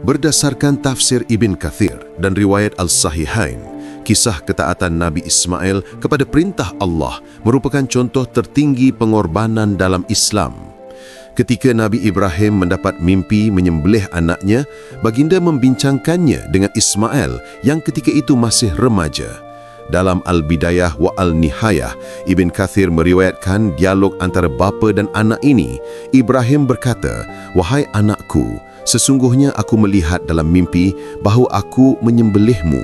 Berdasarkan tafsir Ibn Kathir dan riwayat Al-Sahihain, kisah ketaatan Nabi Ismail kepada perintah Allah merupakan contoh tertinggi pengorbanan dalam Islam. Ketika Nabi Ibrahim mendapat mimpi menyembelih anaknya, baginda membincangkannya dengan Ismail yang ketika itu masih remaja. Dalam Al-Bidayah wa Al-Nihayah, Ibn Kathir meriwayatkan dialog antara bapa dan anak ini. Ibrahim berkata, "Wahai anakku, sesungguhnya aku melihat dalam mimpi bahawa aku menyembelihmu."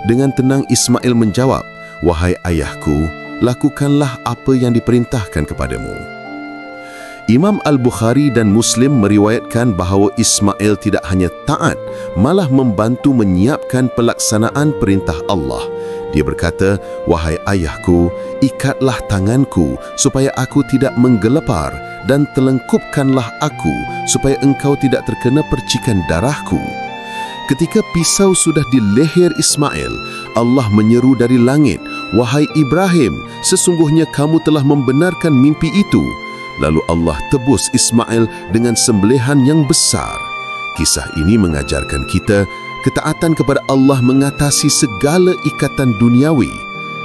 Dengan tenang Ismail menjawab, "Wahai ayahku, lakukanlah apa yang diperintahkan kepadamu." Imam Al-Bukhari dan Muslim meriwayatkan bahawa Ismail tidak hanya taat, malah membantu menyiapkan pelaksanaan perintah Allah. Dia berkata, "Wahai ayahku, ikatlah tanganku supaya aku tidak menggelepar dan telengkupkanlah aku supaya engkau tidak terkena percikan darahku." Ketika pisau sudah di leher Ismail, Allah menyeru dari langit, "Wahai Ibrahim, sesungguhnya kamu telah membenarkan mimpi itu." Lalu Allah tebus Ismail dengan sembelihan yang besar. Kisah ini mengajarkan kita ketaatan kepada Allah mengatasi segala ikatan duniawi.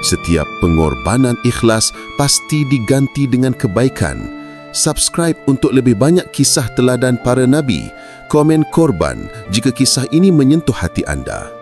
Setiap pengorbanan ikhlas pasti diganti dengan kebaikan. Subscribe untuk lebih banyak kisah teladan para nabi. Komen korban jika kisah ini menyentuh hati anda.